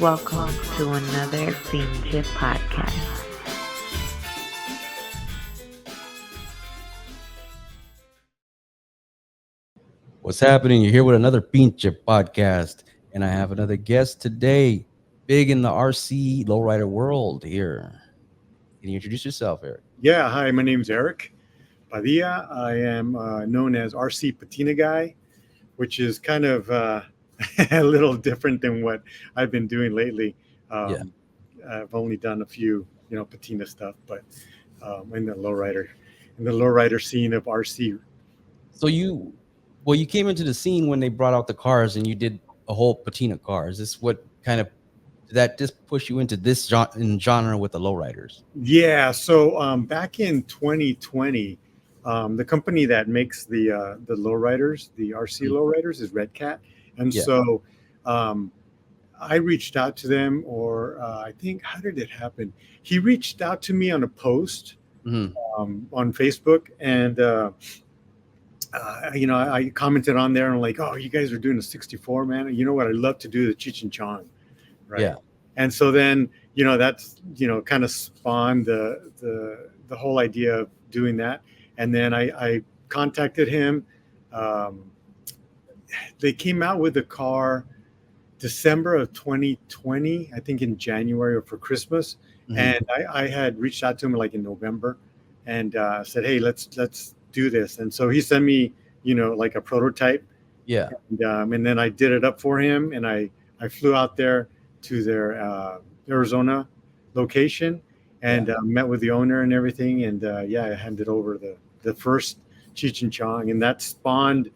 Welcome to another Finche podcast. What's happening? You're here with another Pinche podcast, and I have another guest today, big in the RC lowrider world here. Can you introduce yourself, Eric? Yeah, hi, my name's Eric Padilla. I am known as RC Patina guy, which is kind of a little different than what I've been doing lately. Yeah. Um, I've only done a few, patina stuff, but in the lowrider scene of RC. So you came into the scene when they brought out the cars, and you did a whole patina car. Is this what kind of did that just push you into this genre with the lowriders? Yeah, so back in 2020, the company that makes the lowriders, the RC Mhm. lowriders, is Red Cat, and Yeah. so um, I reached out to them, or I think, how did it happen? He reached out to me on a post Hmm. on Facebook, and I commented on there and like, oh, you guys are doing a 64, man. You know what? I'd love to do the Cheech and Chong, right? Yeah. And so then, that's kind of spawned the whole idea of doing that. And then I contacted him. Um, they came out with the car December of 2020, I think in January or for Christmas. Hmm. And I had reached out to him like in November and said, hey, let's do this. And so he sent me, like a prototype. Yeah. And then I did it up for him. And I flew out there to their Arizona location Yeah. and met with the owner and everything. And I handed over the first Cheech and Chong. And that spawned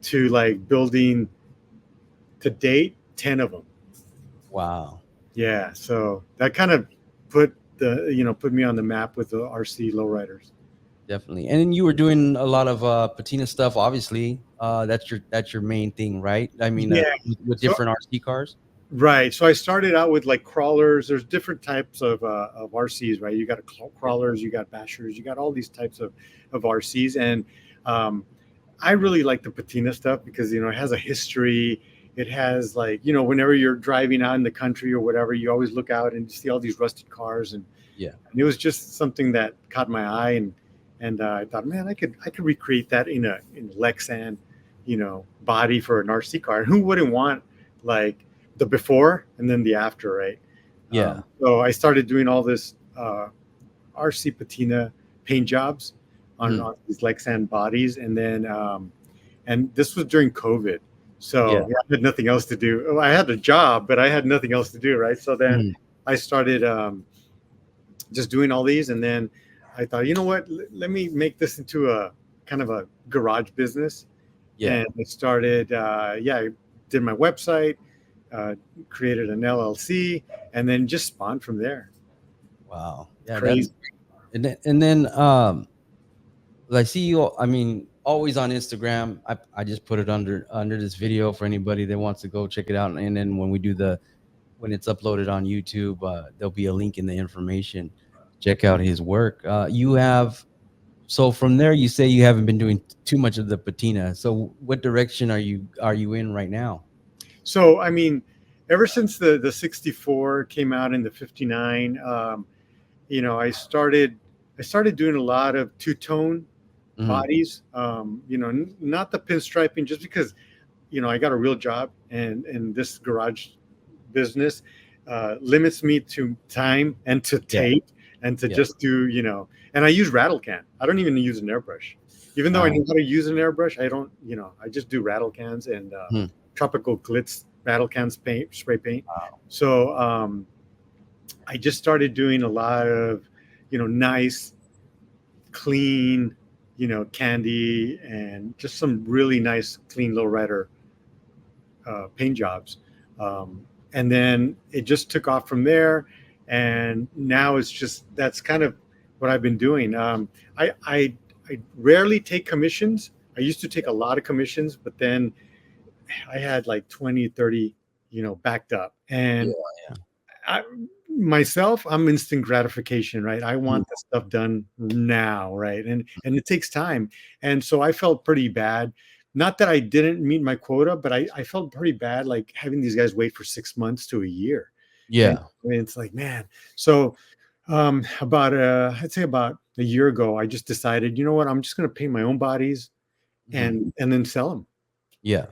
to like building to date 10 of them. Wow. Yeah, so that kind of put me on the map with the RC lowriders. Definitely. And then you were doing a lot of patina stuff, obviously. That's your main thing, right? I mean, Yeah, with so different RC cars. right. So I started out with like crawlers. There's different types of RCs, right? You got crawlers, you got bashers, you got all these types of RCs, and um, I really like the patina stuff because it has a history. It has like whenever you're driving out in the country or whatever, you always look out and you see all these rusted cars, Yeah. and it was just something that caught my eye, and I thought, man, I could recreate that in a Lexan, body for an RC car. And who wouldn't want like the before and then the after, right? Yeah. So I started doing all this RC patina paint jobs Mhm. on these Lexan bodies, and this was during COVID. Yeah. So I had nothing else to do. Oh, I had a job, but I had nothing else to do, right? So then Mhm. I started just doing all these, and then I thought, you know what? Let me make this into a kind of a garage business, Yeah. and I started. I did my website, uh, created an LLC, and then just spawned from there. Wow. Yeah. That's Crazy. and then I see you. I mean, always on Instagram. I just put it under this video for anybody that wants to go check it out. And then when it's uploaded on YouTube, there'll be a link in the information. Check out his work. You have so from there. You say you haven't been doing too much of the patina. So what direction are you in right now? So I mean, ever since the 64 came out in the 59, I started doing a lot of two tone Hmm. bodies. Not the pinstriping, just because I got a real job, and this garage business limits me to time and to Yeah. tape and to Yeah. just do And I use rattle can. I don't even use an airbrush, even though I know how to use an airbrush. I don't. I just do rattle cans and Hmm. tropical glitz rattle cans paint, spray paint. So I just started doing a lot of nice, clean, candy, and just some really nice, clean lowrider paint jobs. And then it just took off from there. And now it's just that's kind of what I've been doing. I rarely take commissions. I used to take a lot of commissions, but then I had like 20, 30, backed up. Yeah. And I, myself, I'm instant gratification, right? I Hmm. want the stuff done now, right? And it takes time. And so I felt pretty bad. Not that I didn't meet my quota, but I felt pretty bad like having these guys wait for 6 months to a year. And Yeah. it's like, man. So about I'd say about a year ago, I just decided, you know what, I'm just going to paint my own bodies Mhm. and then sell them. Yeah.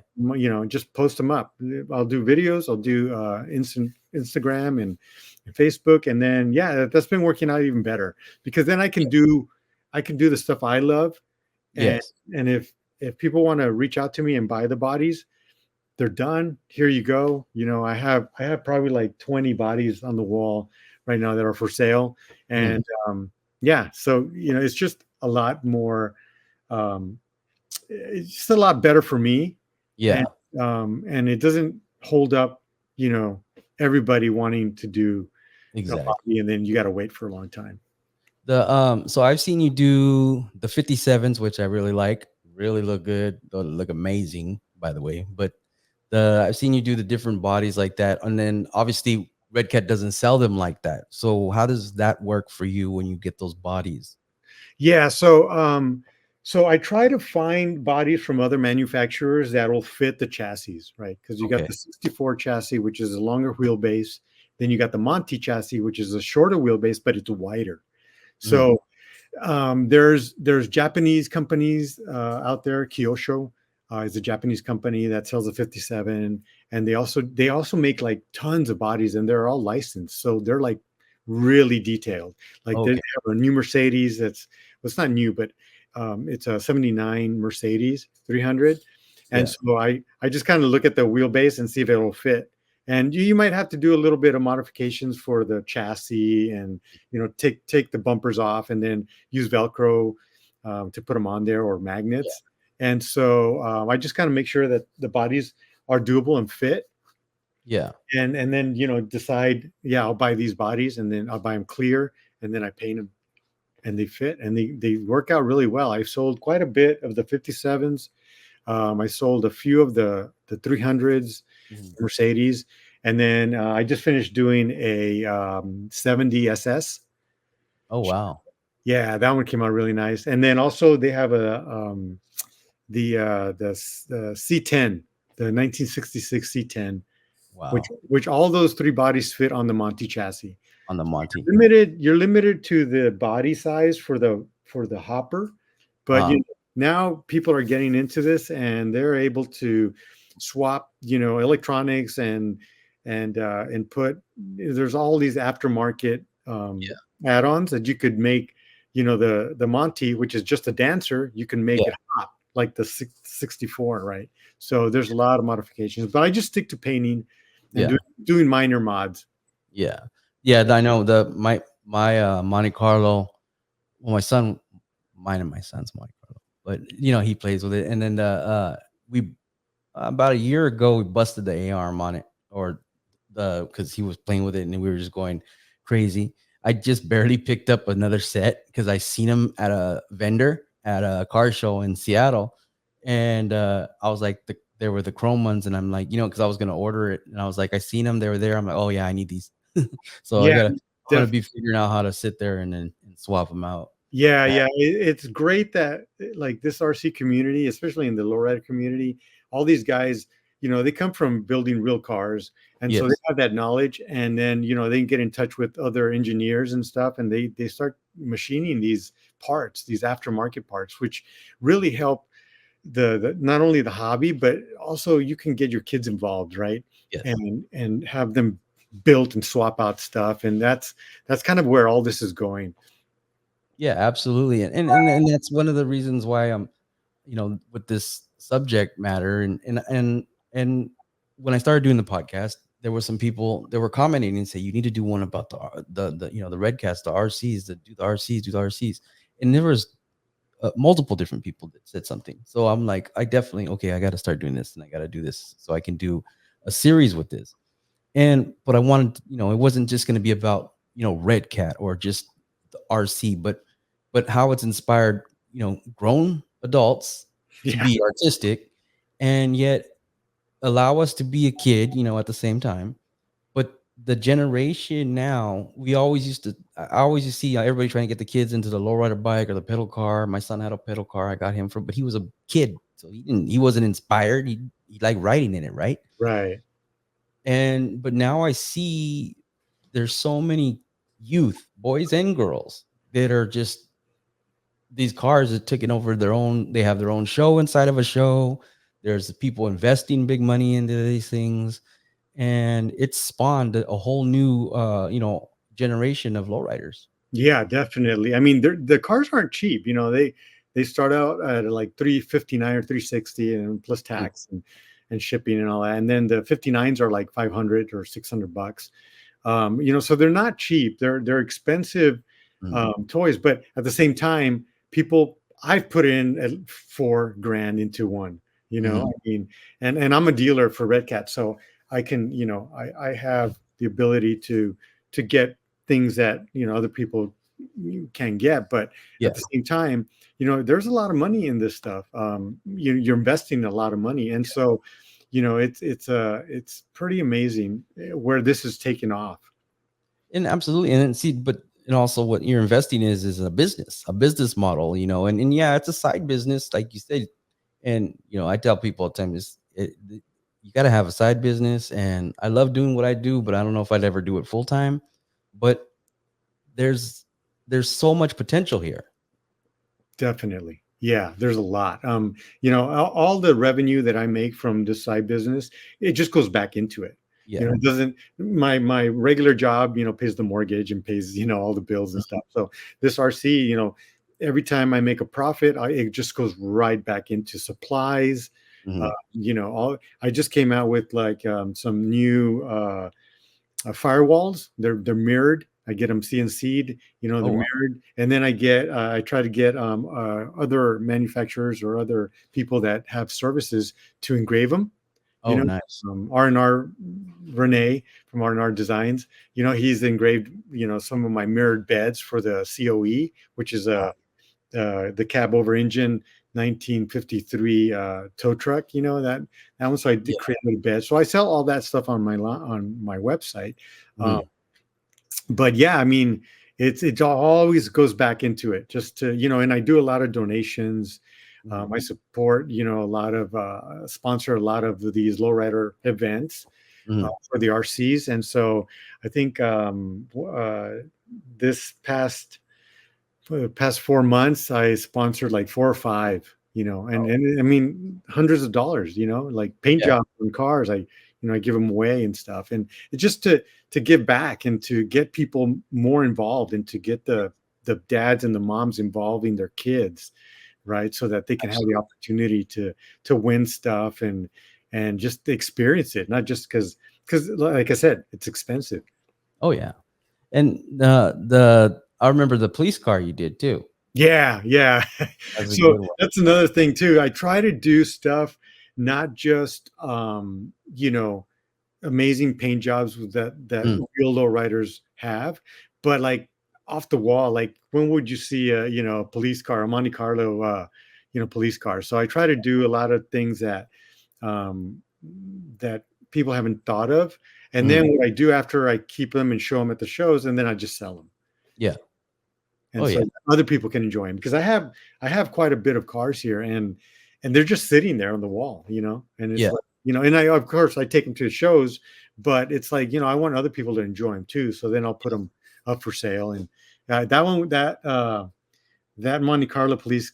Just post them up. I'll do videos. I'll do Instagram and Facebook, and then that's been working out even better because then I can do the stuff I love, and Yes. and if people want to reach out to me and buy the bodies, they're done. Here you go. I have probably like 20 bodies on the wall right now that are for sale, Mm. and so it's just a lot more. Um, it's just a lot better for me, and Yeah. and it doesn't hold up, you know, everybody wanting to do a Exactly. body, and then you got to wait for a long time. So I've seen you do the 57s, which I really like. Really look good. They look amazing, by the way. But I've seen you do the different bodies like that, and then obviously Red Cat doesn't sell them like that. So how does that work for you when you get those bodies? Yeah, so I try to find bodies from other manufacturers that will fit the chassis, right? Because you got Okay. the 64 chassis, which is a longer wheelbase. Then you got the Monty chassis, which is a shorter wheelbase, but it's wider. Mm. So there's Japanese companies out there. Kyosho is a Japanese company that sells a 57, and they also make like tons of bodies, and they're all licensed, so they're like really detailed. Like they Okay. have a new Mercedes that's well, it's not new, but it's a 79 Mercedes 300, and Yeah. so I just kind of look at the wheelbase and see if it'll fit. And you might have to do a little bit of modifications for the chassis, and take the bumpers off, and then use Velcro to put them on there, or Yeah. magnets. And so I just kind of make sure that the bodies are doable and fit, Yeah. and then decide, yeah, I'll buy these bodies, and then I'll buy them clear, and then I paint them, and they fit, and they work out really well. I've sold quite a bit of the 57s. I sold a few of the 300s, Mhm. Mercedes, and then I just finished doing a 70 SS. Oh wow. Yeah, that one came out really nice. And then also they have the C10, the 1966 C10, Wow. which all those three bodies fit on the Monty chassis. On the Monty. You're limited to the body size for the hopper, but Uh, now people are getting into this, and they're able to swap, electronics, and put, there's all these aftermarket yeah. add-ons that you could make. The Monty, which is just a dancer, you can make Yeah. it hot like the 64, right? So there's a lot of modifications, but I just stick to painting and Yeah. doing minor mods. Yeah. Yeah. I know my Monte Carlo. Well, mine and my son's Monte Carlo, but he plays with it. And then we about a year ago we busted the A-arm on it, or because he was playing with it and we were just going crazy. I just barely picked up another set because I seen him at a vendor at a car show in Seattle, and I was like, there were the chrome ones, and I'm like, because I was gonna order it, and I was like, I seen them, they were there. I'm like, oh yeah, I need these. So Yeah, I'm gonna be figuring out how to sit there and then swap them out. yeah, yeah. It's great that like this RC community, especially in the lowrider community, all these guys, they come from building real cars, and so they Yes. have that knowledge, and then they can get in touch with other engineers and stuff, and they start machining these parts, these aftermarket parts, which really help the not only the hobby, but also you can get your kids involved, right? Yes. And have them built and swap out stuff, and that's kind of where all this is going. Yeah, absolutely. And that's one of the reasons why I'm, with this subject matter, and when I started doing the podcast, there were some people that were commenting and say you need to do one about the Redcast, the RCs, do the RCs. And there was multiple different people that said something. So I'm like, I definitely, okay, I got to start doing this, and I got to do this so I can do a series with this. And but I wanted, it wasn't just going to be about, Red Cat or just the RC, but how it's inspired, grown adults to Yeah, be artistic, and yet allow us to be a kid, at the same time. But the generation now, I always used to see everybody trying to get the kids into the lowrider bike or the pedal car. My son had a pedal car. I got him but he was a kid, so he wasn't inspired. He liked riding in it, right? right. But now I see there's so many youth, boys and girls, that are just these cars are taking over their own. They have their own show inside of a show. There's people investing big money into these things, and it's spawned a whole new, generation of lowriders. Yeah, definitely. I mean, the cars aren't cheap. They start out at like 359 or 360, and plus Mm, tax and shipping and all that. And then the 59s are like 500 or $600. So they're not cheap. They're expensive mm, toys, but at the same time, people I've put in at $4 grand into one. mhm. I mean, and I'm a dealer for Red Cat, so I can, I have the ability to get things that other people can get, but at Yeah, the same time, there's a lot of money in this stuff. You're investing a lot of money, and so it's pretty amazing where this is taken off. and absolutely, and then see, but and also what you're investing is a business model, and yeah, it's a side business, like you said, and I tell people all the time you got to have a side business, and I love doing what I do, but I don't know if I'd ever do it full time. But there's there's so much potential here. Definitely. Yeah, there's a lot. All the revenue that I make from this side business, it just goes back into it. Yeah. It doesn't my regular job, pays the mortgage and pays, all the bills and stuff. So this RC, every time I make a profit, it just goes right back into supplies. Mhm. All I just came out with like some new firewalls. They're mirrored. I get them CNC'd, Oh, they're wow. mirrored, and then I try to get other manufacturers or other people that have services to engrave them. You Oh, know, nice. R&R Renee from R&R Designs. He's engraved some of my mirrored beds for the COE, which is Wow. the cab over engine 1953 tow truck. That one. So I did Yeah. create a bed. So I sell all that stuff on on my website. Um, Mhm. but yeah, I mean, it always goes back into it just to, and I do a lot of donations. Mhm. I support, a lot of sponsor a lot of these lowrider events Mhm. for the RCs. And so I think this for the past 4 months, I sponsored like four or five, Oh, and I mean hundreds of dollars, like paint yeah. jobs on cars. I give them away and stuff, and it's just to give back and to get people more involved and to get the dads and the moms involving their kids, right, so that they can have the Absolutely. opportunity to win stuff and just experience it, not just because like I said, it's expensive. Oh, yeah. And the I remember the police car you did too. Yeah, yeah. That's a So good one. that's another thing too. I try to do stuff not just amazing paint jobs that Mm. real low riders have, but like off the wall. Like when would you see a a police car, a Monte Carlo police car? So I try to do a lot of things um that people haven't thought of. And then Mhm. what I do after I keep them and show them at the shows, and then I just sell them. Yeah. Oh, And yeah. so other people can enjoy them because I have quite a bit of cars here, and they're just sitting there on the wall, and it's Yeah. like, and I, of course, I take them to the shows, but it's like, I want other people to enjoy them too, so then I'll put them up for sale. And that Monte Carlo police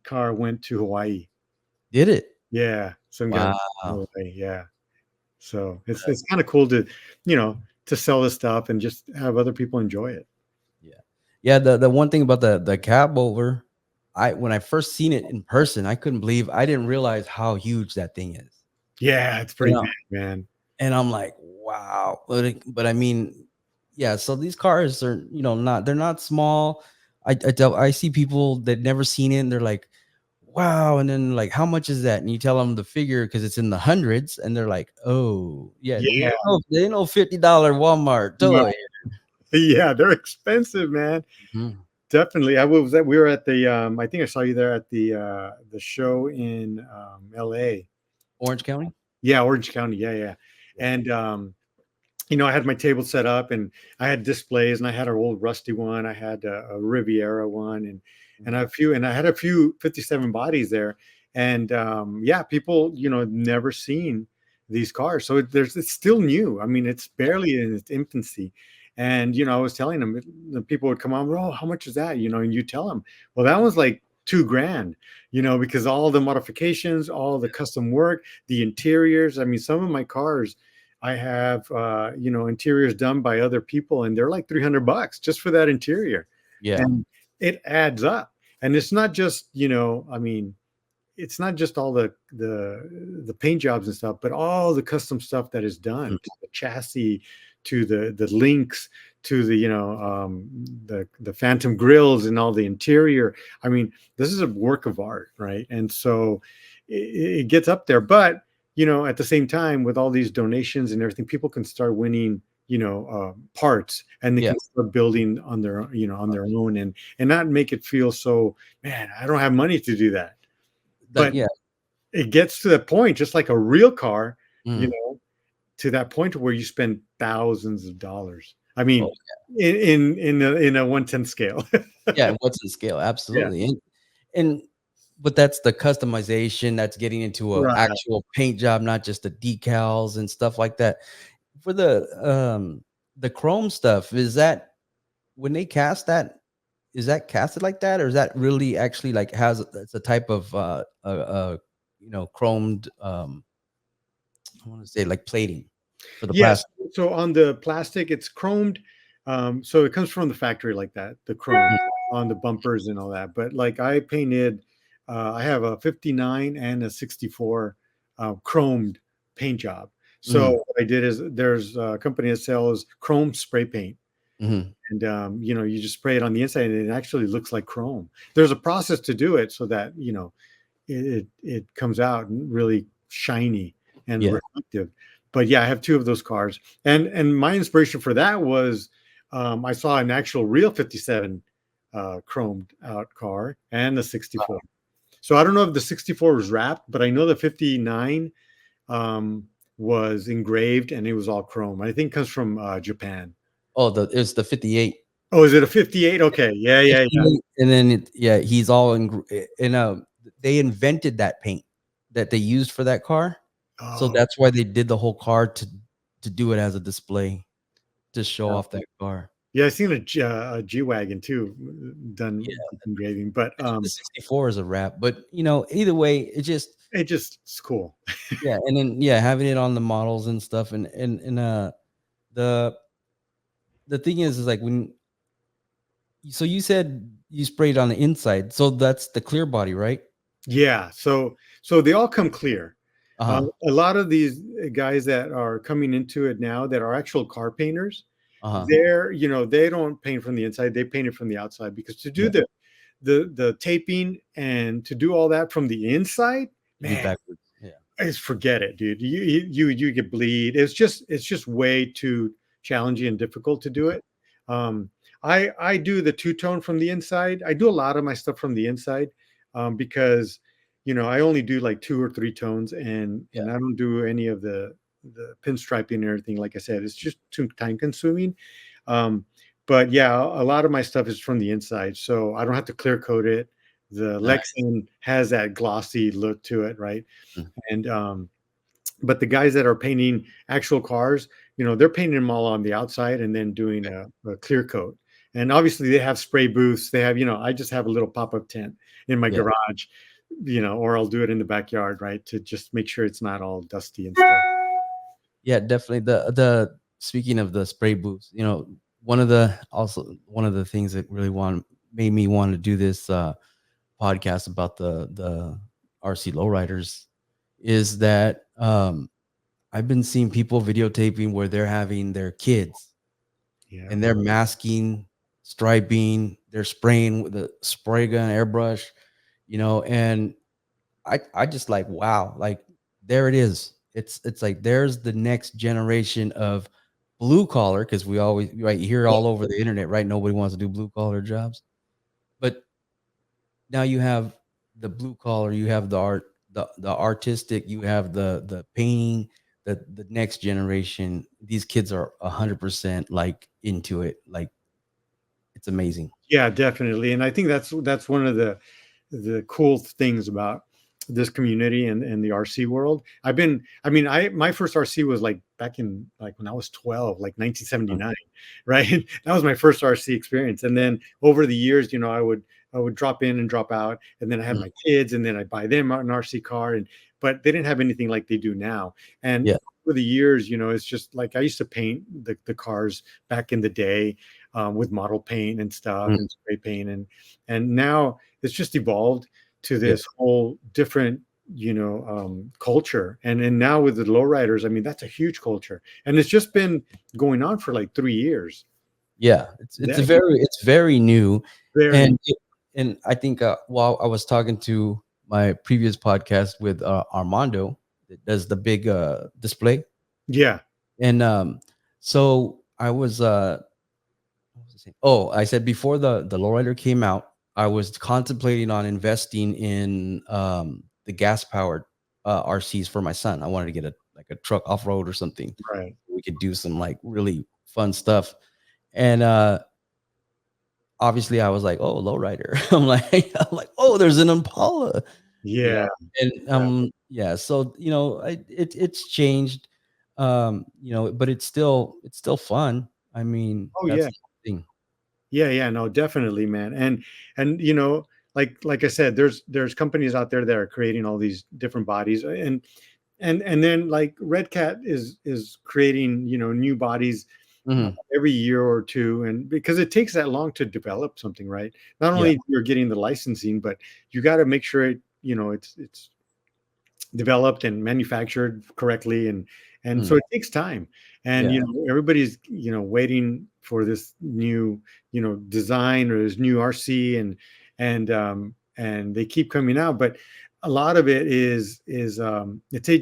car went to Hawaii. Did it? Yeah, some guy went to Wow. Hawaii. Yeah, so it's kind of cool you know to sell this stuff and just have other people enjoy it. Yeah. Yeah, the one thing about the cab over, I when I first seen it in person, I couldn't believe I didn't realize how huge that thing is. Yeah, it's You pretty know, big, man. and I'm like, "Wow." But I mean, yeah, so these cars are, they're not small. I see people that never seen it, and they're like, "Wow." And then like, "How much is that?" And you tell them the figure because it's in the hundreds, and they're like, "Oh, yeah, Yeah. they know $50 Walmart toy." Yeah, they're expensive, man. Mhm. Definitely. I was at we were at the I think I saw you there at the show in LA. Orange County? Yeah, Orange County. Yeah, yeah. Yeah. And I had my table set up and I had displays and I had an old rusty one, I had a Riviera one and Mhm. I had a few 57 bodies there. And yeah, people, never seen these cars. So it's still new. I mean, it's barely in its infancy. And I was telling them, the people would come on, oh, how much is that? And you tell them, well, that was like $2,000, because all the modifications, all the custom work, the interiors. I mean, some of my cars, I have interiors done by other people, and they're like $300 just for that interior. Yeah. And it adds up. And it's not just, I mean, it's not just all the paint jobs and stuff, but all the custom stuff that is done to the chassis, to the links, to the the phantom grills and all the interior. I mean, this is a work of art, right? And so it gets up there. But at the same time, with all these donations and everything, people can start winning parts, and they Yeah. can start building on their on their own, and not make it feel so, man, I don't have money to do that. But Yeah. it gets to the point, just like a real car, Mm. to that point where you spend thousands of dollars. I mean, Oh, yeah. in a 1/10 scale. Yeah, what's the scale? Yeah. Absolutely. And but that's the customization, that's getting into a Right. actual paint job, not just the decals and stuff like that. For the chrome stuff, is that when they cast that, is that casted like that, or is that really actually like has it's a type of chromed I want to say like plating for the Yes. plastic? So on the plastic, it's chromed. So it comes from the factory like that, the chrome on the bumpers and all that. But like I painted, I have a 59 and a 64 chromed paint job. So what I did is, there's a company that sells chrome spray paint. Mm-hmm. And you just spray it on the inside, and it actually looks like chrome. There's a process to do it so that it comes out really shiny and Yeah. reflective. But yeah, I have two of those cars, and my inspiration for that was, I saw an actual real 57 chromed out car and the 64. So I don't know if the 64 was wrapped, but I know the 59 was engraved, and it was all chrome. I think it comes from Japan. Oh, it's the 58. Oh, is it a 58? Okay. Yeah, yeah, yeah. And then he's all they invented that paint that they used for that car. So Oh, that's why they did the whole car to do it as a display, to show off that car. yeah. I seen a G-Wagon too, done with engraving, but The 64 is a wrap, but either way, it's cool. and then having it on the models and stuff, and the thing is like, so you said you sprayed on the inside, so that's the clear body, right? Yeah. So they all come clear. Uh-huh. A lot of these guys that are coming into it now that are actual car painters, Uh-huh. they don't paint from the inside, they paint it from the outside, because to do the taping and to do all that from the inside, man, Backwards. Yeah. just forget it, dude. You get bleed. It's just way too challenging and difficult to do it. I do the two-tone from the inside. I do a lot of my stuff from the inside, because I only do like 2 or 3 tones, and I don't do any of the pinstriping and everything. Like I said, it's just too time consuming. But yeah, a lot of my stuff is from the inside, so I don't have to clear coat it. The Lexan has that glossy look to it, right? And but the guys that are painting actual cars, they're painting them all on the outside and then doing a clear coat. And obviously they have spray booths. They have, I just have a little pop-up tent in my garage, or I'll do it in the backyard, right, to just make sure it's not all dusty and stuff. Yeah, definitely. The speaking of the spray booths, one of the things that really made me want to do this podcast about the RC Lowriders is that I've been seeing people videotaping where they're having their kids and they're masking, striping, they're spraying with a spray gun, airbrush, and I just like, wow, like there it is. It's like there's the next generation of blue collar, because we always you hear all over the internet, right? Nobody wants to do blue collar jobs, but now you have the blue collar, you have the art, the artistic, you have the painting, the next generation. These kids are 100% like into it. Like it's amazing. Yeah, definitely. And I think that's one of the cool things about this community and the RC world. My first RC was like back in like when I was 12, like 1979, right? That was my first RC experience. And then over the years, I would drop in and drop out, and then I had Mm. my kids, and then I buy them an RC car, but they didn't have anything like they do now. And Yeah. over the years, it's just like I used to paint the cars back in the day with model paint and stuff Mm. and spray paint, and now it's just evolved to Yeah. this whole different culture. And now with the lowriders, I mean, that's a huge culture, and it's just been going on for like 3 years. Yeah, it's That- it's very new, very and I think while I was talking to my previous podcast with Armando that does the big display, yeah and so I was what was I saying? Oh, I said before the lowrider came out, I was contemplating on investing in the gas powered RCs for my son. I wanted to get a truck off road or something. right. We could do some like really fun stuff. And obviously I was like, oh, lowrider. I'm like, oh, there's an Impala. Yeah. And yeah, so it's changed. But it's still fun. I mean, Oh that's yeah. the thing. Yeah, no, definitely, man. And like I said, there's companies out there that are creating all these different bodies, and then like Red Cat is creating new bodies Mhm. every year or two, and because it takes that long to develop something, right? Not Yeah. only you're getting the licensing, but you got to make sure it's developed and manufactured correctly, and so Mm. it takes time, and Yeah. everybody's waiting for this new design or this new RC, and they keep coming out, but a lot of it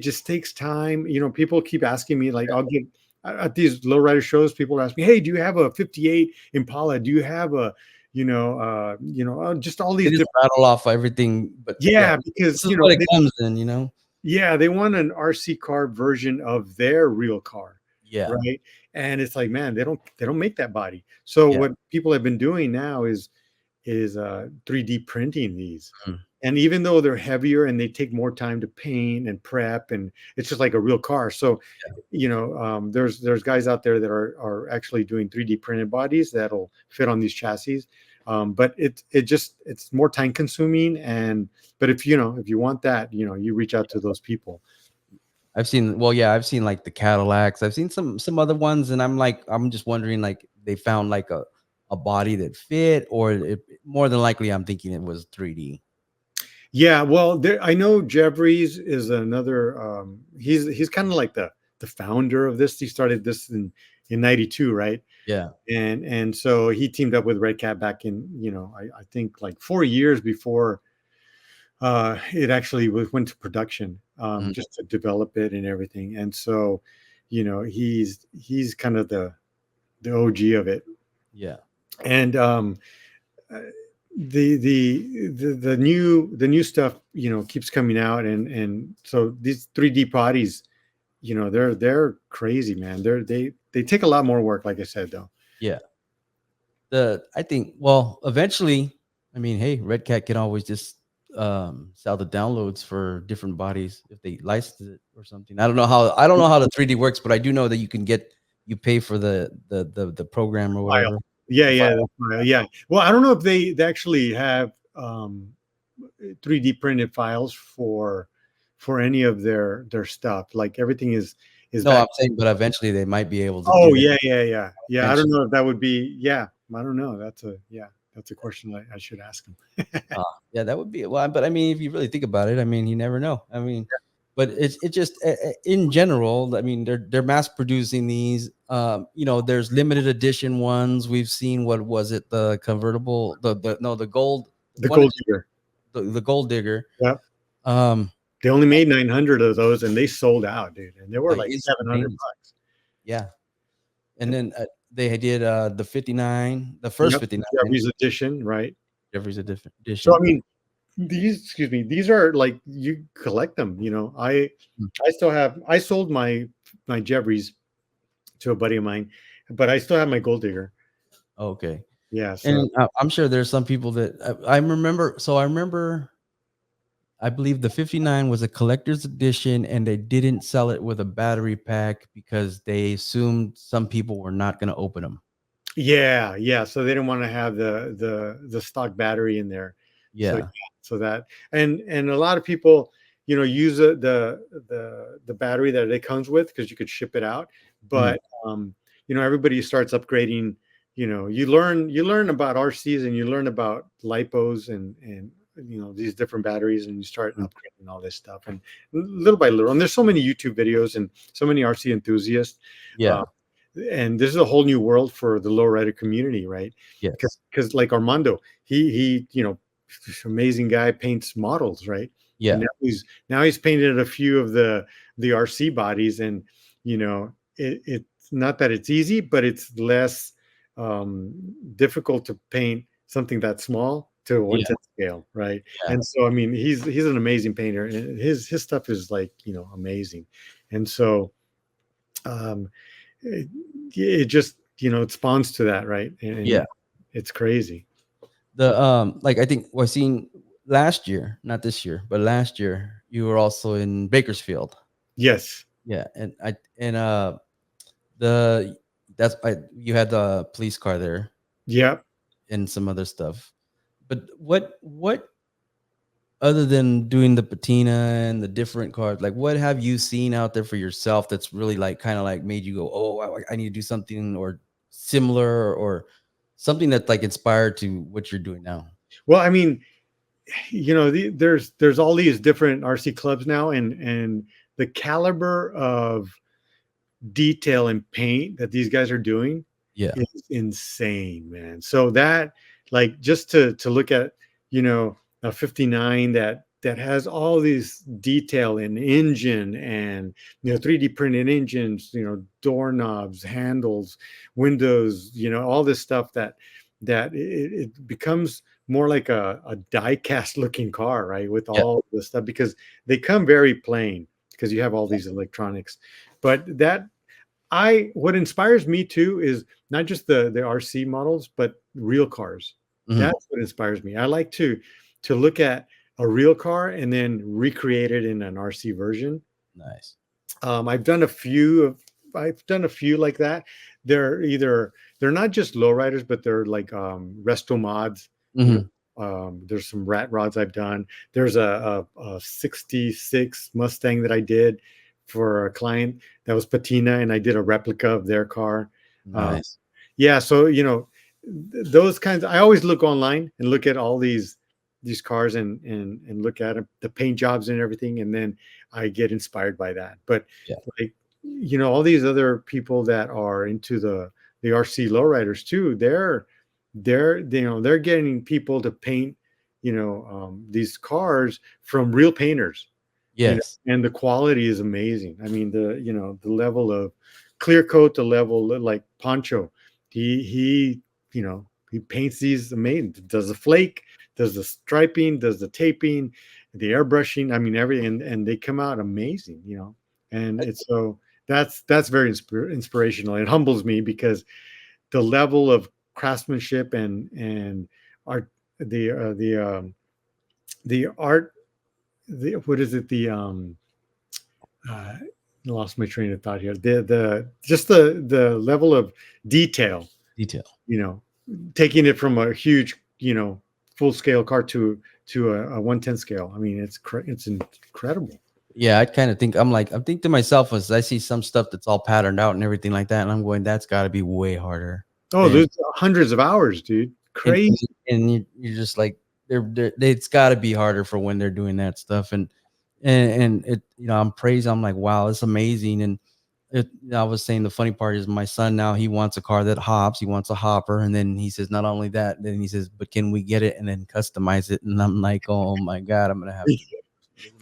just takes time. People keep asking me, like, I'll get at these lowrider shows, people ask me, hey, do you have a 58 Impala? Do you have a just all They these just different. rattle off everything, but Yeah, this because is what it comes in. yeah, they want an RC car version of their real car, Yeah. right? And it's like, man, they don't make that body. So Yeah. what people have been doing now is 3D printing these. Mhm. And even though they're heavier and they take more time to paint and prep, and it's just like a real car. So, there's guys out there that are actually doing 3D printed bodies that'll fit on these chassis. But it's more time consuming, but if you want that, you reach out to those people. I've seen like the Cadillacs. I've seen some other ones, and I'm just wondering, like, they found like a body that fit, or more than likely I'm thinking it was 3D. Yeah, well, I know Jeffries is another. He's kind of like the founder of this. He started this in '92, right? Yeah. And so he teamed up with Red Cat back in I think like 4 years before it actually went to production, Mhm. just to develop it and everything. And so he's kind of the OG of it. Yeah. And uh, the new stuff keeps coming out, and so these 3D bodies, they're crazy, man. They take a lot more work, like I said, though. Yeah. I think, well, eventually, I mean, hey, Red Cat can always just sell the downloads for different bodies if they license it or something. I don't know how the 3D works, but I do know that you pay for the program or File. whatever. Yeah, The yeah, file. the file, yeah. Well, I don't know if they actually have 3D printed files for any of their stuff. Like everything is No, back. I'm saying, but eventually they might be able to Oh, do that. yeah. I don't know if that would be. Yeah, I don't know. That's a question I should ask him. Yeah, that would be well. But I mean, if you really think about it, I mean, you never know. I mean, but it just in general. I mean, they're mass producing these. There's limited edition ones. We've seen, what was it? The convertible, the gold, The one, gold digger. the gold digger. Yeah. Um, They only made 900 of those, and they sold out, dude. And they were like $700. Yeah, and then they did the 59, the first Yep. 59. Jeffrey's edition, right? Jeffrey's edition. So I mean, these are like, you collect them. I sold my Jeffries to a buddy of mine, but I still have my gold digger. Okay. Yeah. So And I'm sure there's some people that I remember. So I remember I believe the 59 was a collector's edition, and they didn't sell it with a battery pack because they assumed some people were not going to open them. Yeah, yeah. So they didn't want to have the stock battery in there. So yeah, Yeah. so that and a lot of people, use the battery that it comes with because you could ship it out. Mhm. But everybody starts upgrading. You learn about RCs and you learn about lipos and these different batteries, and you start Mhm. upgrading all this stuff and little by little. And there's so many YouTube videos and so many RC enthusiasts. Yeah. And this is a whole new world for the lowrider community, right? Yes. Because like Armando, he amazing guy, paints models, right? And Yeah. now he's painted a few of the RC bodies, and it's not that it's easy, but it's less um, difficult to paint something that small to a Yeah. 1/10 scale, right? Yeah. And so I mean, he's an amazing painter, and his stuff is like amazing, and so um, it just it spawns to that, right? Yeah. And it's crazy. The like I think I seen last year, not this year, but last year you were also in Bakersfield. Yes. Yeah, and the you had the police car there Yep. and some other stuff. But what other than doing the patina and the different cars, like what have you seen out there for yourself that's really like kind of like made you go, oh, I need to do something or similar or something that like inspired to what you're doing now? Well, I mean, there's all these different RC clubs now, and the caliber of detail and paint that these guys are doing Yeah, is insane, man. So that, like, just to look at, a 59 that has all these detail in engine and 3D printed engines, doorknobs, handles, windows, all this stuff that it becomes more like a die cast looking car, right? With yeah, all the stuff, because they come very plain because you have all these electronics. But that I what inspires me too is not just the RC models, but real cars. mhm, That's what inspires me. I like to look at a real car and then recreate it in an RC version. nice. I've done a few like that. They're not just lowriders, but they're like resto mods. You Mhm, there's some rat rods I've done. There's a 66 Mustang that I did for a client that was Patina, and I did a replica of their car. Uh, nice. yeah, so those kinds. I always look online and look at all these cars and look at 'em, the paint jobs and everything, and then I get inspired by that. But Yeah, like all these other people that are into the RC lowriders too, they're getting people to paint these cars from real painters, yes, and the quality is amazing. I mean, the level of clear coat, the level like Poncho, he paints these amazing. Does the flake, does the striping, does the taping, the airbrushing. I mean, everything, and they come out amazing. And it's so that's very inspirational. It humbles me because the level of craftsmanship and art, the art, what is it, uh, lost my train of thought here. The just the level of detail, detail. you know, taking it from a huge, full scale car to a 1/10 scale. I mean, it's incredible. Yeah, I kind of think I'm thinking to myself as I see some stuff that's all patterned out and everything like that, and I'm going, that's got to be way harder. Oh, And there's hundreds of hours, dude. and Crazy. and you're just like it's got to be harder for when they're doing that stuff, and it I'm praised. I'm like, wow, it's amazing. And I was saying the funny part is my son now he wants a car that hops. He wants a hopper, and then he says not only that, then he says, but can we get it and then customize it? And I'm like, oh my god, I'm gonna have to.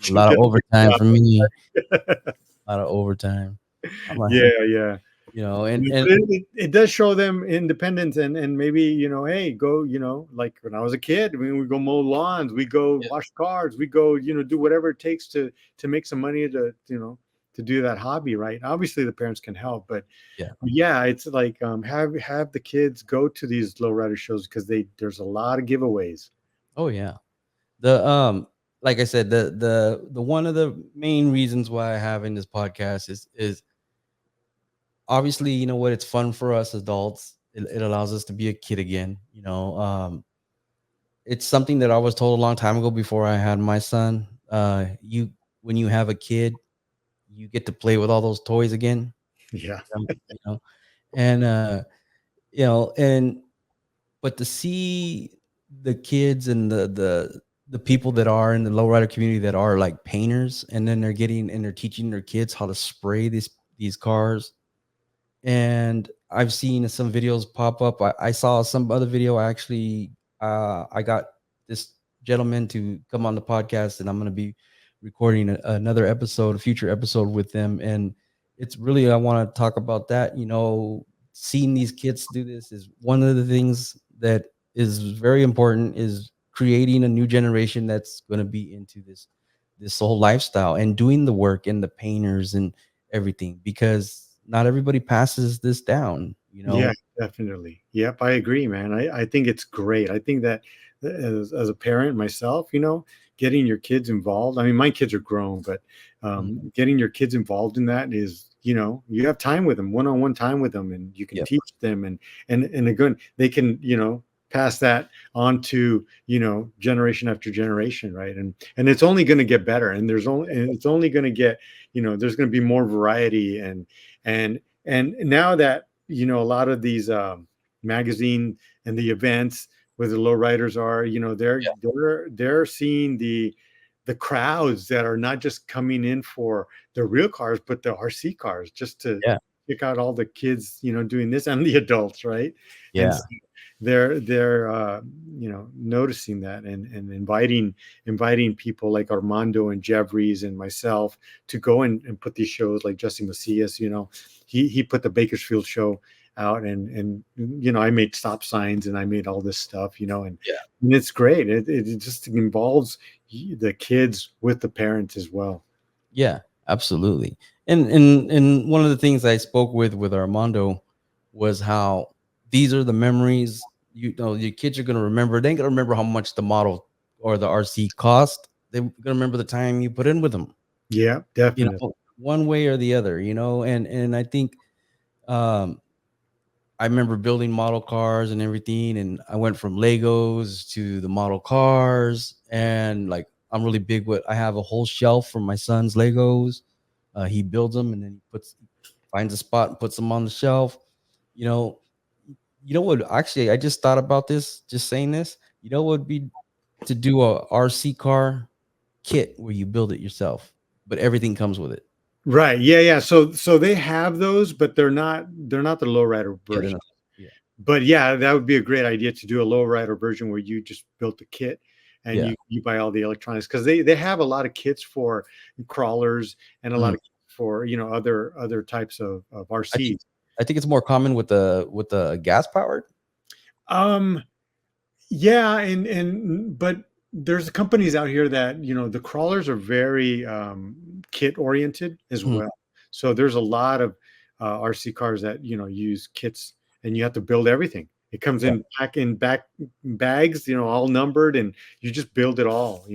A lot of overtime for me. A lot of overtime. I'm like, Yeah, yeah. and But it does show them independence, and maybe hey, go, like when I was a kid, I mean, we go mow lawns, we go yeah, wash cars, we go do whatever it takes to make some money to do that hobby, right? Obviously the parents can help, but yeah. yeah, it's like have the kids go to these lowrider shows because there's a lot of giveaways. Oh yeah. The like I said, the one of the main reasons why I have in this podcast is obviously, you know what, it's fun for us adults. It allows us to be a kid again. It's something that I was told a long time ago before I had my son. You When you have a kid, you get to play with all those toys again. Yeah. You know, and you know, and but to see the kids and the people that are in the lowrider community that are like painters, and then they're teaching their kids how to spray these cars. And I've seen some videos pop up. I saw some other video actually. I got this gentleman to come on the podcast, and I'm going to be recording another episode, a future episode with them. And it's really, I want to talk about that. Seeing these kids do this is one of the things that is very important, is creating a new generation that's going to be into this whole lifestyle and doing the work, and the painters and everything, because not everybody passes this down, Yeah, definitely. Yep, I agree, man. I think it's great. I think that as a parent myself, getting your kids involved. I mean, my kids are grown, but Mhm. getting your kids involved in that is, you have time with them, one-on-one time with them, and you can Yep. teach them, and again, they can, pass that on to, generation after generation, right? And it's only going to get better, and it's only going to get, there's going to be more variety, and now that a lot of these magazine and the events where the lowriders are, Yeah. they're seeing the crowds that are not just coming in for the real cars, but the RC cars, just to Yeah. pick out all the kids, doing this, and the adults, right? And Yeah. so they're noticing that, and inviting people like Armando and Jeffries and myself to go and put these shows, like Jesse Macias. He put the Bakersfield show out, and I made stop signs, and I made all this stuff, Yeah. and it's great. It just involves the kids with the parents as well. Yeah, absolutely. And one of the things I spoke with Armando was how these are the memories, your kids are going to remember. They ain't going to remember how much the model or the RC cost. They're going to remember the time you put in with them, Yeah, definitely. one way or the other, and I think, um I remember building model cars and everything, and I went from Legos to the model cars, and like I'm really big with. I have a whole shelf for my son's Legos. He builds them, and then he finds a spot and puts them on the shelf. You know, you know what? Actually, I just thought about this. Just saying this. You know what would be to do a RC car kit where you build it yourself, but everything comes with it. Right. Yeah, yeah. So they have those, but they're not the lowrider Yeah, they're version. not. Yeah, But yeah, that would be a great idea to do a lowrider version where you just built the kit, and yeah. you buy all the electronics, because they have a lot of kits for crawlers, and a lot Mhm. of kits for other types of I think RCs. I think it's more common with the gas powered. Um, Yeah, and but there's companies out here that, the crawlers are very kit oriented as Mhm. well. So there's a lot of RC cars that use kits, and you have to build everything. It comes Yeah, in back bags, all numbered, and you just build it all,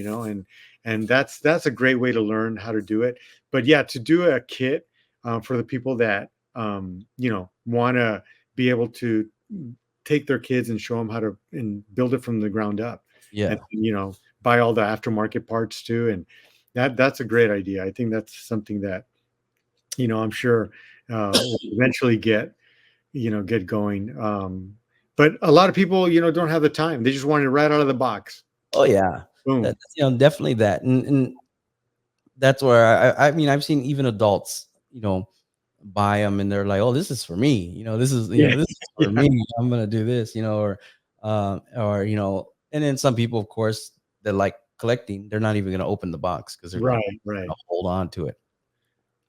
and that's a great way to learn how to do it. But yeah, to do a kit for the people that want to be able to take their kids and show them how to and build it from the ground up, and yeah, buy all the aftermarket parts too, and that's a great idea. I think that's something that I'm sure will eventually get going, but a lot of people don't have the time. They just want it right out of the box. oh yeah, Boom. that's, definitely that, and that's where I mean, I've seen even adults, buy them, and they're like, oh, this is for me, Yeah. this is for Yeah. me. I'm gonna do this, or and then some people, of course, that like collecting, they're not even gonna open the box because they're gonna, Right, right. hold on to it.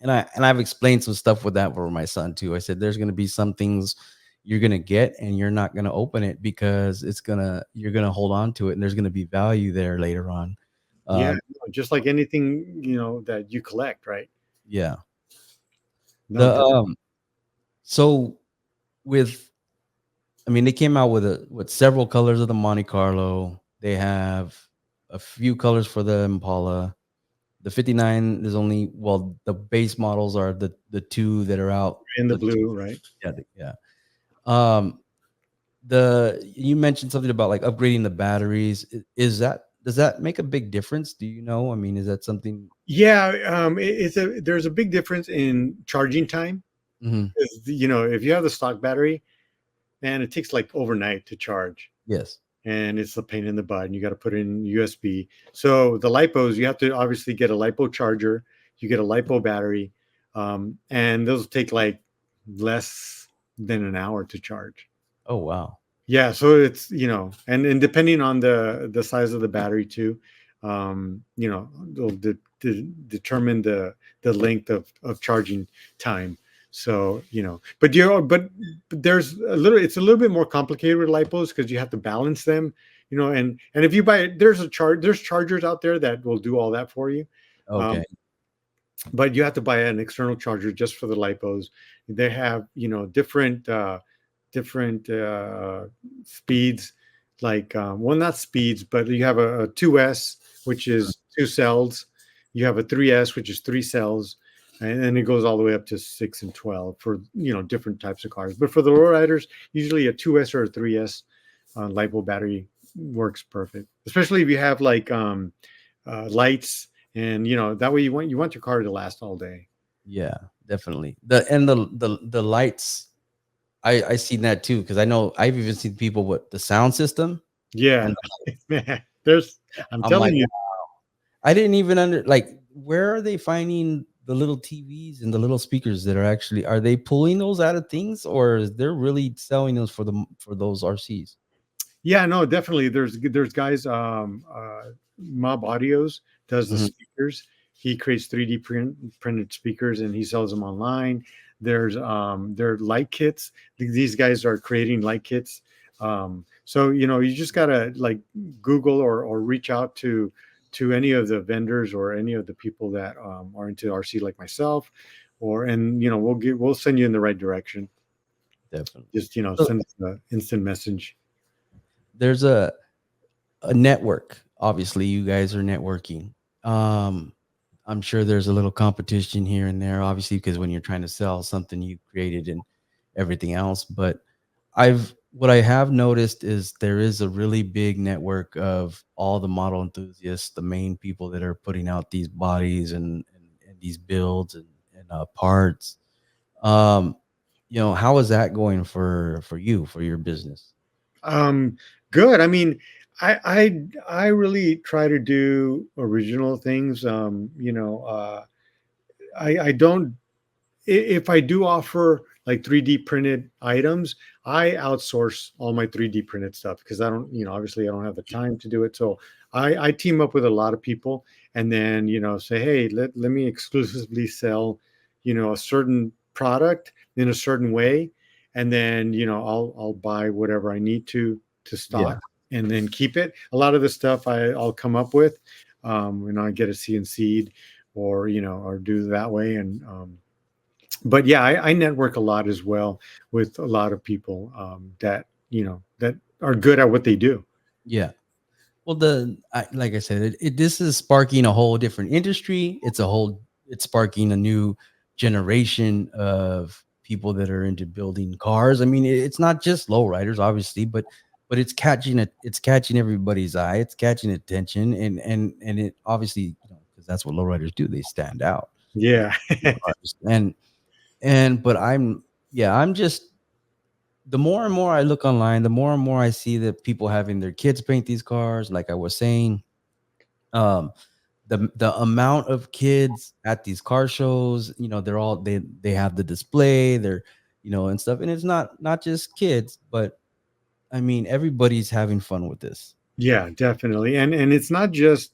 And I've explained some stuff with that for my son too. I said there's gonna be some things you're gonna get, and you're not gonna open it because you're gonna hold on to it, and there's gonna be value there later on. Yeah, Um, just like anything that you collect, right? yeah. No. The So with I mean, they came out with several colors of the Monte Carlo. They have a few colors for the Impala. The 59 is only, well, the base models are the two that are out. In the The two, blue, right? yeah, yeah. Um, the you mentioned something about like upgrading the batteries. Is that, does that make a big difference? Do you know? I mean, is that something? Yeah, there's a big difference in charging time. Mhm. 'Cause, if you have the stock battery, man, it takes like overnight to charge, Yes. and it's a pain in the butt. And you got to put in USB. So the lipos, you have to obviously get a lipo charger. You get a lipo battery, and those take like less than an hour to charge. Oh wow. Yeah, so it's and depending on the size of the battery too, they'll determine the length of charging time. So but there's it's a little bit more complicated with lipos because you have to balance them, and if you buy there's chargers out there that will do all that for you. Okay. Um, but you have to buy an external charger just for the lipos. They have different speeds, like well, not speeds, but you have a 2S, which is two cells. You have a 3S, which is three cells, and then it goes all the way up to 6 and 12 for different types of cars. But for the lowriders, usually a 2S or a 3S lipo battery works perfect, especially if you have like lights, and that way you want your car to last all day. Yeah, definitely. The lights, I seen that too, because I know I've even seen people with the sound system Yeah. and Man, I'm I'm telling like, you. I didn't even like, where are they finding the little TVs and the little speakers that are actually, are they pulling those out of things, or is they're really selling those for those RCs? Yeah, no, definitely. There's guys. Mob Audios does the Mhm. speakers. He creates 3D printed speakers and he sells them online. There are light kits. These guys are creating light kits. So you just gotta like Google or reach out to any of the vendors or any of the people that are into RC like myself, and we'll send you in the right direction. Definitely. Just So send us an instant message. there's a network. Obviously, you guys are networking. Um, I'm sure there's a little competition here and there, obviously, because when you're trying to sell something you created and everything else. But what I have noticed is there is a really big network of all the model enthusiasts, the main people that are putting out these bodies and these builds and parts. Um, how is that going for you, for your business? Um, Good. I mean, I really try to do original things. I don't if I do offer like 3D printed items, I outsource all my 3D printed stuff because I don't, obviously I don't have the time to do it. So I team up with a lot of people and then, say, hey, let me exclusively sell, a certain product in a certain way. And then, I'll buy whatever I need to Yeah. stock and then keep it. A lot of the stuff I'll come up with, I get a CNC'd or do that way. But yeah, I network a lot as well with a lot of people that are good at what they do. Yeah. Well, like I said, this is sparking a whole different industry. It's sparking a new generation of people that are into building cars. I mean, it's not just lowriders, obviously, but it's catching everybody's eye. It's catching attention, and it obviously, because that's what lowriders do. They stand out. They Yeah. build cars. But I'm just, the more and more I look online, the more and more I see that people having their kids paint these cars. Like I was saying, um, the amount of kids at these car shows, they have the display, they're, and stuff, and it's not just kids, but I mean everybody's having fun with this. Yeah, definitely. And it's not just,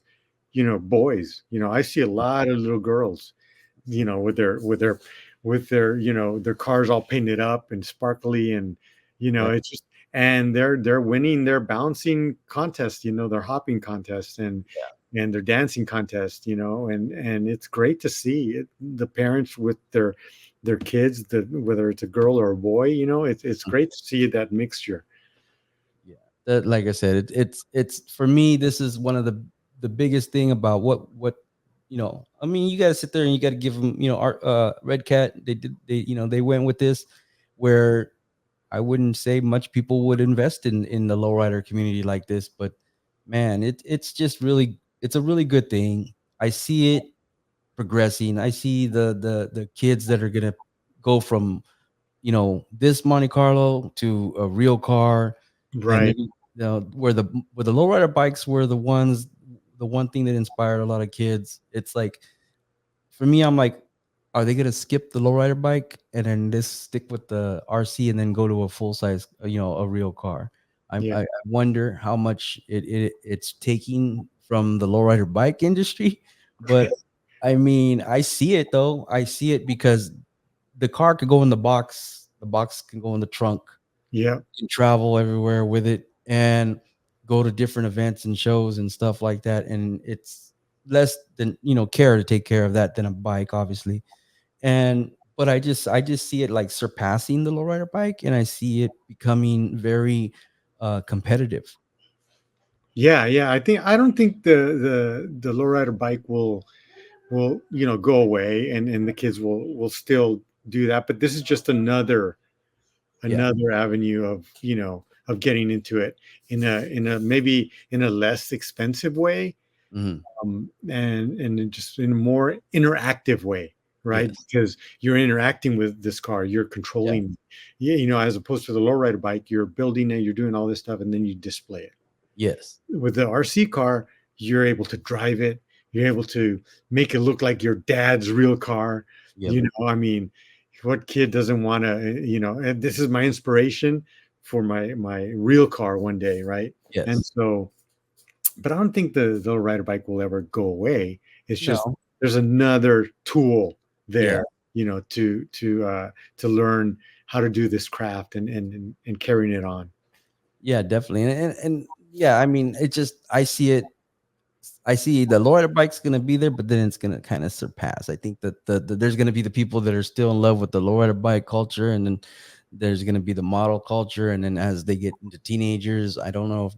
boys. I see a lot of little girls, with their cars all painted up and sparkly, and Yeah, it's just, and they're winning their bouncing contests, their hopping contests, and their dancing contests, and it's great to see the parents with their kids, whether it's a girl or a boy, it's great to see that mixture. yeah. That, like I said, it's for me. This is one of the the biggest thing about what I mean, you got to sit there and you got to give them, art. Red Cat, they went with this where I wouldn't say much people would invest in the lowrider community like this, but man, it's just really, it's a really good thing. I see it progressing. I see the kids that are gonna go from this Monte Carlo to a real car, and then Right. where the lowrider bikes were the one thing that inspired a lot of kids. It's like, for me, I'm like, are they gonna skip the lowrider bike and then just stick with the RC and then go to a full size, a real car? Yeah. I wonder how much it's taking from the lowrider bike industry, but I mean, I see it though. I see it because the car could go in the box can go in the trunk, Yeah. can travel everywhere with it, and go to different events and shows and stuff like that. And it's less than care to take care of that than a bike, obviously. And but I just see it like surpassing the lowrider bike, and I see it becoming very competitive. Yeah. Yeah. I don't think the lowrider bike will go away, and the kids will still do that. But this is just Yeah. another avenue of getting into it in a maybe in a less expensive way, Hmm. and just in a more interactive way, right? Yes. Because you're interacting with this car, you're Yeah. controlling, yeah, as opposed to the lowrider bike, you're building it, you're doing all this stuff, and then you display it. Yes. With the RC car, you're able to drive it, you're able to make it look like your dad's real car. Yep. I mean, what kid doesn't want to, and this is my inspiration for my real car one day, right? And Yes. so, but I don't think the rider bike will ever go away. It's just No. there's another tool Yeah. there, to learn how to do this craft and carrying it on. Yeah, definitely. And yeah, I mean, it just, I see the lowrider bike's gonna be there, but then it's gonna kind of surpass. I think that there's gonna be the people that are still in love with the lowrider bike culture, and then there's gonna be the model culture, and then as they get into teenagers, I don't know if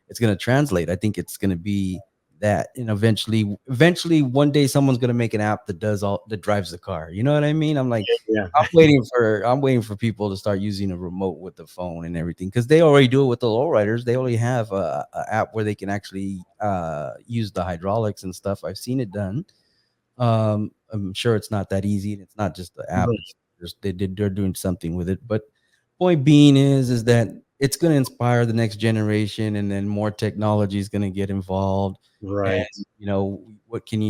it's gonna translate. I think it's gonna be that, and eventually, one day someone's gonna make an app that drives the car. You know what I mean? I'm like, Yeah, I'm waiting for people to start using a remote with the phone and everything, because they already do it with the lowriders. They already have a app where they can actually use the hydraulics and stuff. I've seen it done. I'm sure it's not that easy, and it's not just the app. right, It's just they're doing something with it. But point being is that it's going to inspire the next generation, and then more technology is going to get involved. And right. what can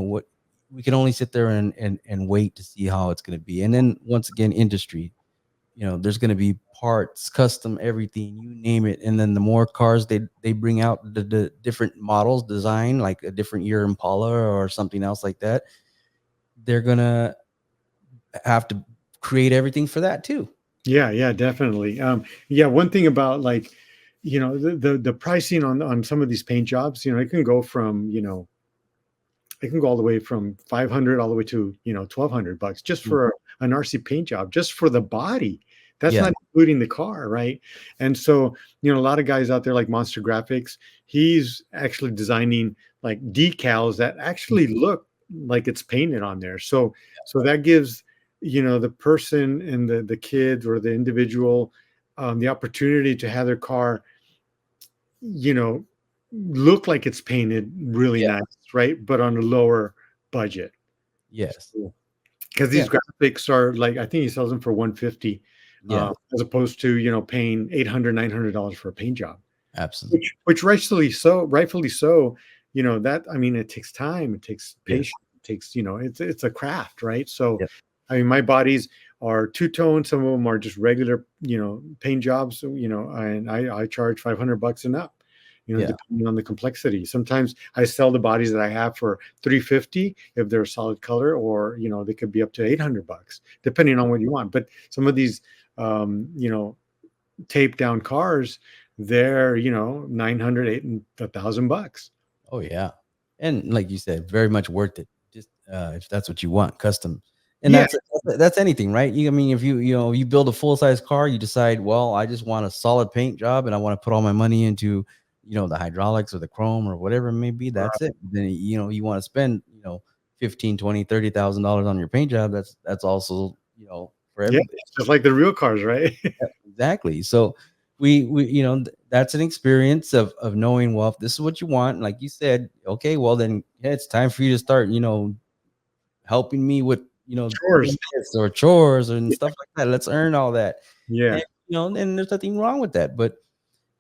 what we can only sit there and wait to see how it's going to be. And then once again, industry, there's going to be parts, custom, everything, you name it. And then the more cars they bring out, the different models, design, like a different year Impala or something else like that, they're gonna have to create everything for that too. Yeah, yeah, definitely. Yeah, one thing about, like, the pricing on some of these paint jobs, it can go from, it can go all the way from 500 all the way to, $1,200 just Mm. for an RC paint job, just for the body. That's Yeah. not including the car, right? And so, a lot of guys out there like Monster Graphics, he's actually designing like decals that actually look like it's painted on there. So that gives, the person and the kid or the individual, the opportunity to have their car, you know, look like it's painted really Yeah. nice, right? But on a lower budget. Yes. Because Yeah. these graphics are like, I think he sells them for 150, Yeah. as opposed to, paying 800, $900 for a paint job, Absolutely. which rightfully so, that, I mean, it takes time, it takes Yes. patience, it takes, it's a craft, right? So, Yep. I mean, my bodies are two-tone, some of them are just regular, paint jobs, and I charge $500 and up, Yeah. depending on the complexity. Sometimes I sell the bodies that I have for 350 if they're a solid color, or, they could be up to $800, depending on what you want. But some of these, taped down cars, they're, 900, 8, and $1,000. Oh yeah. And like you said, very much worth it. Just if that's what you want, custom. And Yeah, that's anything, right? I mean, if you build a full size car, you decide, well, I just want a solid paint job, and I want to put all my money into the hydraulics or the chrome or whatever it may be, that's it. Then you want to spend 15, 20, $30,000 on your paint job. That's also for Yeah, everybody. it's just like the real cars, right? Exactly. So we that's an experience of knowing, well, if this is what you want, like you said, okay, well then it's time for you to start helping me with Chores. this or chores and stuff like that. Let's earn all that. Yeah. And and there's nothing wrong with that. But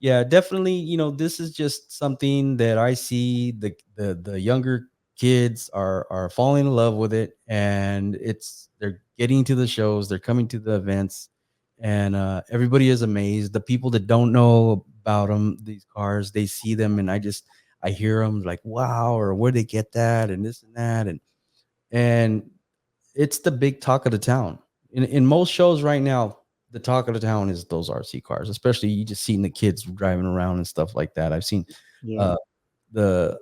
yeah, definitely, this is just something that I see the younger kids are falling in love with it, and they're getting to the shows, they're coming to the events, and everybody is amazed. The people that don't know about them, these cars, they see them, and I hear them like, wow, or where they get that, and this and that, and it's the big talk of the town. In most shows right now, the talk of the town is those RC cars, especially you just seen the kids driving around and stuff like that. I've seen Yeah. the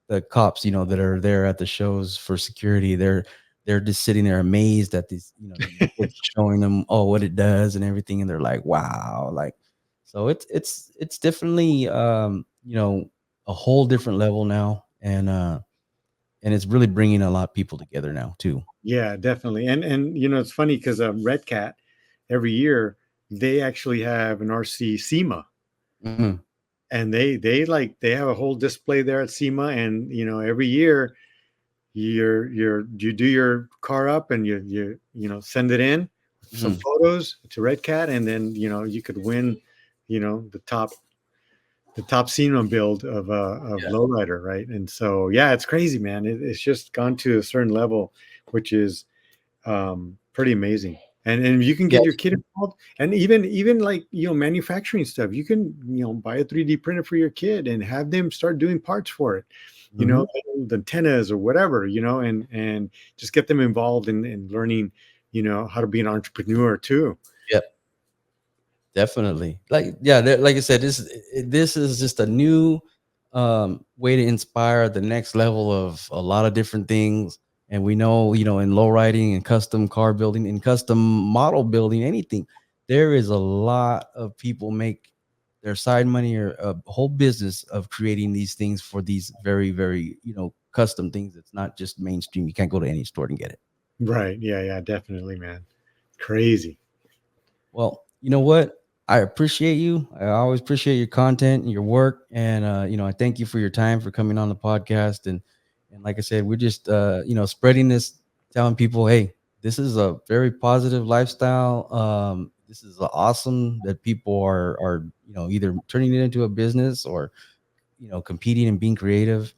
the cops, that are there at the shows for security. They're just sitting there amazed at these, the kids showing them what it does and everything, and they're like, wow, like so it's definitely a whole different level now, and it's really bringing a lot of people together now too. Yeah, definitely. And it's funny because Red Cat every year they actually have an RC SEMA, Mhm. and they have a whole display there at SEMA, and every year you do your car up and send it in some Mhm. photos to Red Cat, and then you could win the top SEMA build of Yeah. Lowrider, right? And so yeah, it's crazy, man. It's just gone to a certain level, which is pretty amazing. And you can Yeah. get your kid involved, and even like manufacturing stuff. You can buy a 3D printer for your kid and have them start doing parts for it. Mhm. The antennas or whatever, and just get them involved in learning, how to be an entrepreneur too. Yep. Definitely. Like I said, this is just a new way to inspire the next level of a lot of different things. And we know, in low riding and custom car building and custom model building, anything, there is a lot of people make their side money or a whole business of creating these things for these very, very, custom things. It's not just mainstream. You can't go to any store and get it. Right. Yeah. Yeah. Definitely, man. Crazy. Well, you know what? I appreciate you. I always appreciate your content and your work. And I thank you for your time for coming on the podcast. And like I said, we're just spreading this, telling people, hey, this is a very positive lifestyle. This is awesome that people are either turning it into a business or competing and being creative.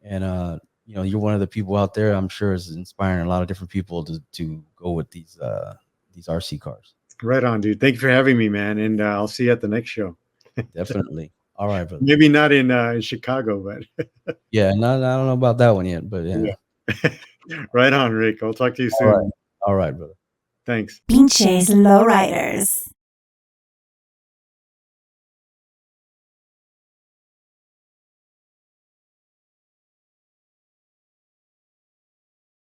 And you're one of the people out there, I'm sure, is inspiring a lot of different people to go with these RC cars. Right on, dude. Thank you for having me, man. And I'll see you at the next show. Definitely. All right, brother. Maybe not in Chicago, but Yeah, no, I don't know about that one yet, but yeah. yeah. Right on, Rick. I'll talk to you All right. soon. All right, brother. Thanks. Pinches Lowriders.